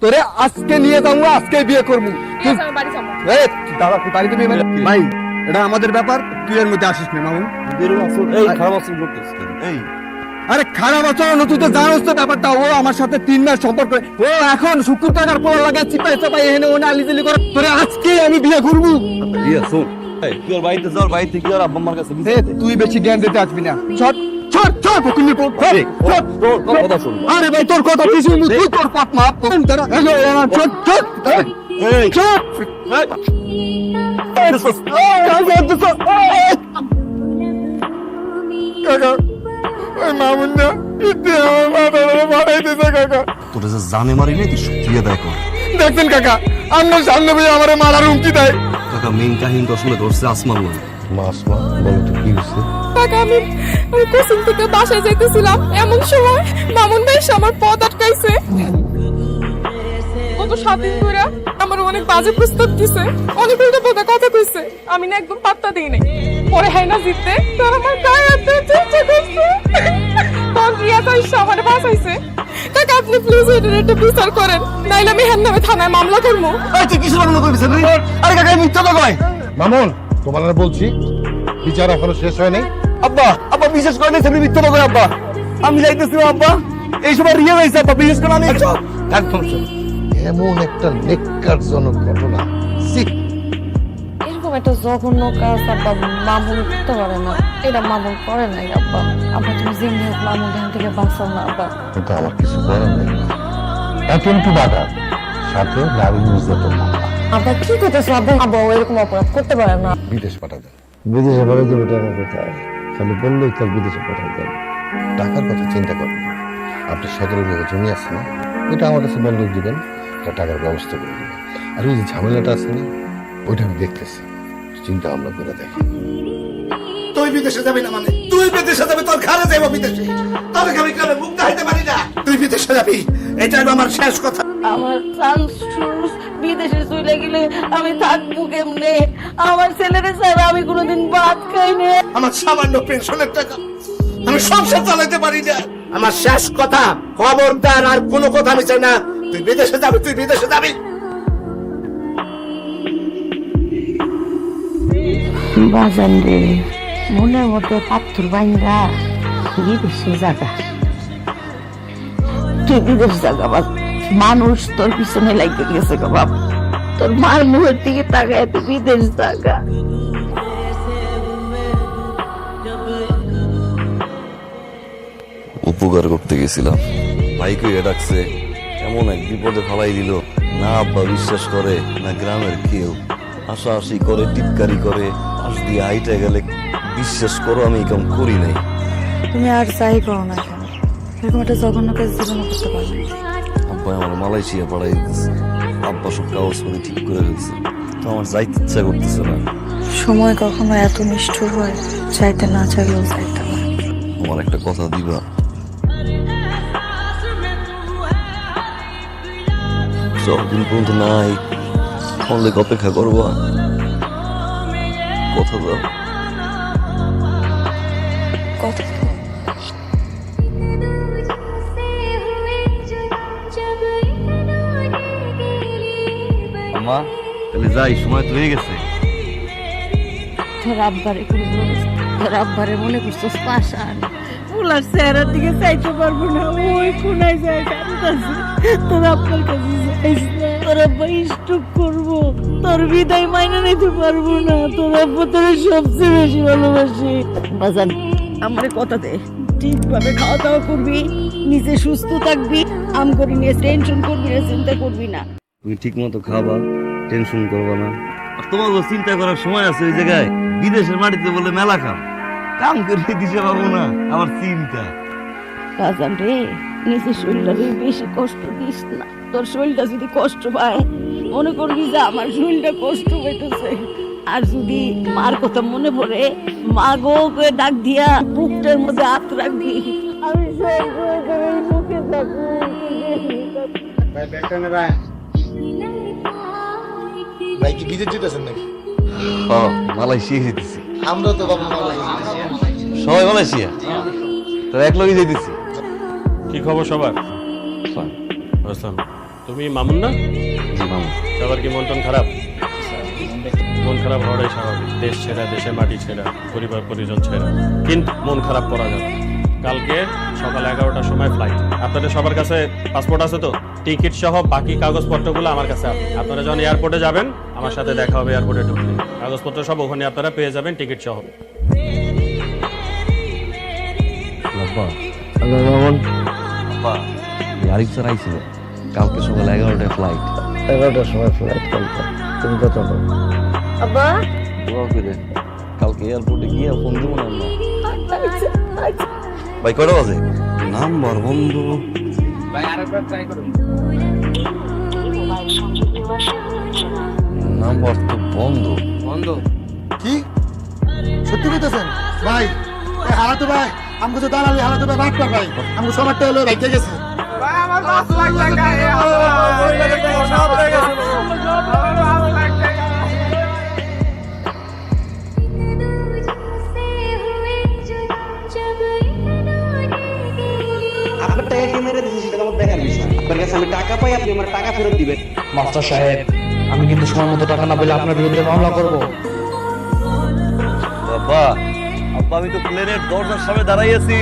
তোরে আজকে নিয়ে যাবো, আজকে বিয়ে করবো। দাদা তুই বাড়িতে বিয়ে ভাই, এটা আমাদের ব্যাপার, তুই এর মধ্যে আসিস না মামুন। এই খারাপ আচরণ করতেছিস কেন? এই আরে খারাপ আচরণ, তুই তো জানোস তো ব্যাপারটা। ও আমার সাথে 3 মাস সম্পর্ক, ও এখন শুকুর টাকার পোলা লাগে চিপাই চাপাই এনে ওনে আলিজিলি করে। তোরে আজকে আমি বিয়ে করবো। রিয়া শোন, এই তুই ওর বাড়িতে যাও, বাড়ি থেকে আর আব্বা আম্মার কাছে তুই বেশি জ্ঞান দিতে আসবি না। চট চট চট ফকিন্নির পুত, চট। তোর কথা শোন। আরে ভাই তোর কথা কিছু তুই তোর পাপ মাপ তারা চট চট এই চট। কাকা ওই মামুন না ইতি আমার মাথাটা বাড়াই দিছে কাকা। তোর যে জানে মারি নাই, তুই শুকিয়ে দেয় কর। দেখছেন কাকা, আমার সামনে ভাই আমার মারার হুমকি দেয়। কাকা মেইন কাহিনী তো আসলে ধরছে আসমান নয়। মা আসমা বলো তো কি হয়েছে? কাকা আমি কোচিং থেকে বাসায় যাইতেছিলাম, এমন সময় মামুন ভাই এসে আমার পথ আটকাইছে। কত স্বাধীন করে আমার অনেক বাজে প্রস্তাব দিছে, অনেক উল্টো পাল্টা কথা কইছে। আমি না একদম পাত্তা দিই নাই। পরে হয় না জিততে তোর আমার গায়ে হাত দিয়ে চেষ্টা করছে, তোর রিয়া তো এসে আমার বাঁচাইছে। কাকা আপনি প্লিজ এটার একটা বিচার করেন, নাইলে আমি হ্যাঁ নামে থানায় মামলা করবো। এই তুই কিসের মামলা করবি? আরে কাকা মিথ্যা তো কয়। মামুন, তোমার বলছি বিচার এখনো শেষ হয় নাই। আব্বা আব্বা বিশেষ করে নাই, মিথ্যা তো কয়। আব্বা আমি যাইতেছিলাম, আব্বা এই সময় রিয়া হয়েছে। আব্বা বিশেষ করে আমি একদম এমন একটা নেককারজনক ঘটনা। এরকম একটা জঘন্য কাজ আব্বা মামুন করতে পারে না, এটা মামুন করে নাই আব্বা। আব্বা তুমি যেমনি হোক মামুন ধ্যান থেকে বাঁচাও না আব্বা। কিন্তু আমার কিছু করার নেই। অ্যাটেম্প টু মার্ডার, সাথে নারী নির্যাতন মামলা। আব্বা কি করতেছো আব্বা? আব্বা ও এরকম অপরাধ করতে পারে না। বিদেশ পাঠাবে। বিদেশে পাঠাই দেবে টাকা কোথায়? খালি বললেই তার বিদেশে পাঠাই দেবে। টাকার কথা চিন্তা করেন, আপনি 17 বিঘা জমি আছে না, ওইটা আমার কাছে বন্ধক দিবেন, একটা টাকার ব্যবস্থা করে দিবেন। আর ওই যে ঝামেলাটা আছে না, ওইটা আমি দেখতেছি, চিন্তা ভাবনা করে দেখেন। তুই বিদেশে যাবি না মানে? তুই বিদেশে যাবি, তোর ঘরে যাবো বিদেশে। তোর আমি কালে মুখ দেখাইতে পারি না। তুই বিদেশে যাবি, এটাই আমার শেষ কথা। আমার চান্স বিদেশে চলে গেলে আমি থাকবো কেমনে? আমার ছেলেরা ছাড়া আমি কোনোদিন ভাত খাই না। আমার সামান্য পেনশনের টাকা আমি সংসার চালাইতে পারি না। আমার শেষ কথা, খবরদার আর কোনো কথা আমি চাই না। তুই বিদেশে যাবি, তুই বিদেশে যাবি। বাজান রে, মনের মধ্যে পাথর বাইন্দা বিদেশে জায়গা, তুই বিদেশ জায়গা বাপ। মানুষ তোর পিছনে লাগতে গেছে গো বাপ, তোর মার মুখের দিকে তাকায় তুই বিদেশ জায়গা। উপকার করতে গেছিলাম, ভাইকে ডাকছে, এমন এক বিপদে ফালাই দিল। না আব্বা বিশ্বাস করে, না গ্রামের কেউ। হাসাহাসি করে, টিটকারি করে, পাশ দিয়ে হাইটে গেলে বিশ্বাস করো আমি এরকম করি নাই। তুমি আর যাই করো না কেন, এরকম একটা জঘন্য কাজ জীবনে করতে পারবে না। আব্বা আমার মালয়েশিয়া পাঠাই দিতেছে, আব্বা সব কাগজ করে ঠিক করে ফেলছে, তো আমার যাইতে ইচ্ছা করতেছে না। সময় কখনো এত নিষ্ঠুর হয়, চাইতে না চাইলেও চাইতে হয়। আমার একটা কথা দিবা? যতদিন পর্যন্ত নাই অনেক অপেক্ষা করবা, কথা দাও। কথা আমা তাহলে যাই, সময় তো হয়ে গেছে। তোর আব্বারে কোনো বলিস, তোর আব্বারে মনে করছিস পাশান, ওলার চেহারার দিকে চাইতে পারবো না, ওই কোনায় যায় কাছে। তোর আব্বার কাছে যাইস না, তোর আব্বা স্ট্রোক করবো, তোর বিদায় মাইনে নিতে পারবো না। তোর আব্বা তোর সবচেয়ে বেশি ভালোবাসে। বাজান আমার কথা দে, ঠিকভাবে খাওয়া দাওয়া করবি, নিজে সুস্থ থাকবি, আম করি নিয়ে টেনশন করবি না, চিন্তা করবি না। তুমি ঠিক মতো খাবা, টেনশন করবা না। আর তোমার চিন্তা করার সময় আছে ওই জায়গায়? বিদেশের মাটিতে বলে মেলা কাম করে দিতে পাবো না, আমার চিন্তা। বাজান রে, নিজের শরীরটাকে বেশি কষ্ট দিস না। তোর শরীরটা যদি কষ্ট পায়, মনে করবি যে আমার শরীরটা কষ্ট পাইতেছে। আর যদি মার কথা মনে পড়ে, মা গো করে ডাক দিয়া বুকটার মধ্যে হাত রাখবি। আমি মুখে থাকবো। ভাই কি বিদেশ যেতেছেন নাকি? মালয়েশিয়া যেতেছি। আমরা তো বাবা সবাই মালয়েশিয়া, তাহলে এক লগই যেতেছি। কি খবর সবার? আসসালাম। তুমি মামুন না? জি মামু। সবার কি মন টন খারাপ? মন খারাপ হওয়াটাই স্বাভাবিক। দেশ ছেড়া, দেশের মাটি ছেড়া, পরিবার পরিজন ছেড়া, কিন্তু মন খারাপ করা যাবে না। কালকে সকাল 11টার সময় ফ্লাইট। আপনাদের সবার কাছে পাসপোর্ট আছে তো? টিকিট সহ বাকি কাগজপত্রগুলো আমার কাছে আছে। আপনারা যখন এয়ারপোর্টে যাবেন আমার সাথে দেখা হবে এয়ারপোর্টে ঢুকলে। কাগজপত্র সব ওখানে আপনারা পেয়ে যাবেন, টিকিট সহ। আব্বা মামুন আব্বা আরিফ স্যার আইছিল কালকে সকাল 11টায় ফ্লাইট। 11টার সময় ফ্লাইট কালকে, তুমি কত পাবো? আব্বা দোয়া করে কালকে এয়ারপোর্টে গিয়ে ফোন দেবো না আম্মা। ভাই কয়টা বাজে? নাম্বার বন্ধ। নাম্বার তো বন্ধ। কি সত্যি কইতেছেন ভাই? হারাতো ভাই আমাকে তো দাঁড়ালে হারাতো ভাই বাদ ভাই আমাকে সবারটা হলো রাইতে গেছে। আপনার টাকা কে মেরে দিয়েছে সেটা আমার দেখার বিষয়। আপনার কাছে আমি টাকা পাই, আপনি আমার টাকা ফেরত দিবেন। মাস্টার সাহেব, আমি কিন্তু সময় মতো টাকা না পেলে আপনার বিরুদ্ধে মামলা করব। বাবা আব্বা আমি তো প্লেনের দরজার সামনে দাঁড়াই আছি,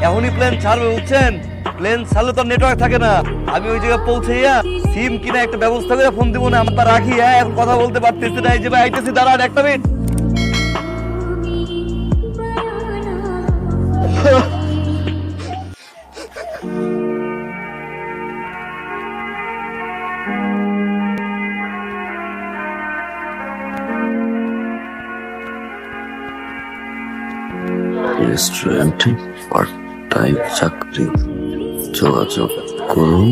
এখনই প্লেন ছাড়বে বুঝছেন? প্লেন ছাড়লে তো নেটওয়ার্ক থাকে না। আমি ওই জায়গায় পৌঁছাইয়া সিম কিনা একটা ব্যবস্থা করে ফোন দিব না, আমরা রাখি। হ্যাঁ এখন কথা বলতে পারতেছি না, এই যে ভাই আইতেছি, দাঁড়ান একটা মিনিট। রেস্টুরেন্টে পার্ট টাইম চাকরি, যোগাযোগ করুন।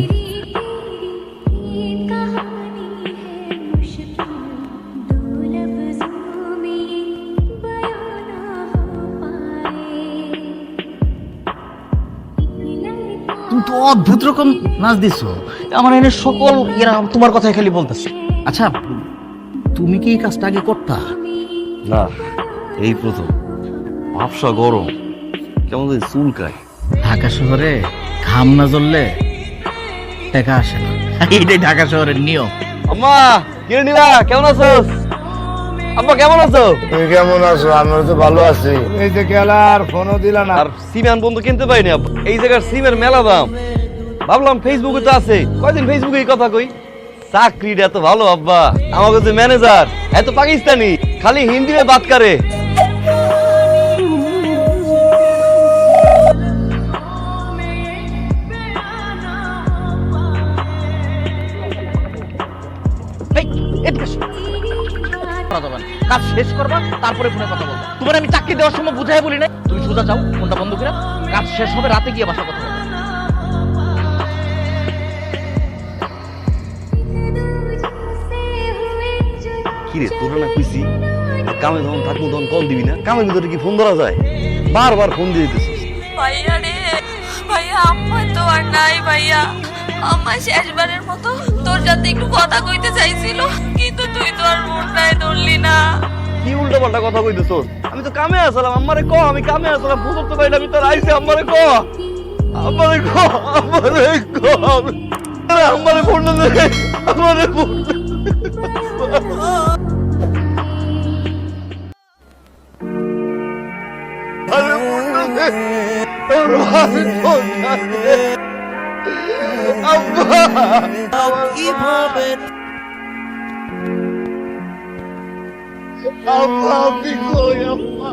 তুমি তো অদ্ভুত রকম নাচ দিছো, আমার এনে সকল এরা তোমার কথাই খালি বলতেছে। আচ্ছা, তুমি কি এই কাজটা আগে করতা? না এই প্রথম। ভাবসা গরম, কেমন জানি চুলকায়। ঢাকা শহরে ঘাম না জ্বললে টাকা আসে না, এইটাই ঢাকা শহরের নিয়ম। আম্মা কিরে নীলা কেমন আছোস? আব্বা কেমন আছো? তুমি কেমন আছো? আমরা তো ভালো আছি। এই যে গেলা আর ফোনও দিলা না। আর সিম বন্ধু কিনতে পাইনি আব্বা, এই জায়গার সিমের মেলা দাম। ভাবলাম ফেসবুকে তো আছে, কয়দিন ফেসবুকে এই কথা কই। চাকরিটা এত ভালো আব্বা, আমাকে যে ম্যানেজার এত পাকিস্তানি, খালি হিন্দিতে বাত করে। এই, এদিকে এসো। কথা বলবা না। কাজ শেষ করবা তারপরে ফোনে কথা বলবা। তোমার আমি চাকরি দেওয়ার সময় বুঝাই বলি না, তুমি সোজা যাও, ফোনটা বন্ধ করে কাজ শেষ হবে, রাতে গিয়ে বাসা কথা বলবা। কিরে তোরা না কইছি কামে যখন থাকবো তখন কল দিবি না? কামের ভিতরে কি ফোন ধরা যায়? বারবার ফোন দিয়ে দিতেছিস। ভাইয়া রে ভাইয়া, আম্মা তো আর নাই ভাইয়া। আম্মা শেষবারের মতো তোর সাথে একটু কথা কইতে চাইছিল, কিন্তু তুই তো আর মনটাই ধরলি না। কি উল্টো পাল্টা কথা কইতেছস? আমি তো কামে আসলাম, আমারে ক। আমি কামে আসলাম, ফোন করতে পারি না, আমি তোর আইছি। আমারে ক, আমারে ক, আমারে ক। আমারে ফোন দে, আমারে ফোন দে। আব্বা, আপনি কই আব্বা?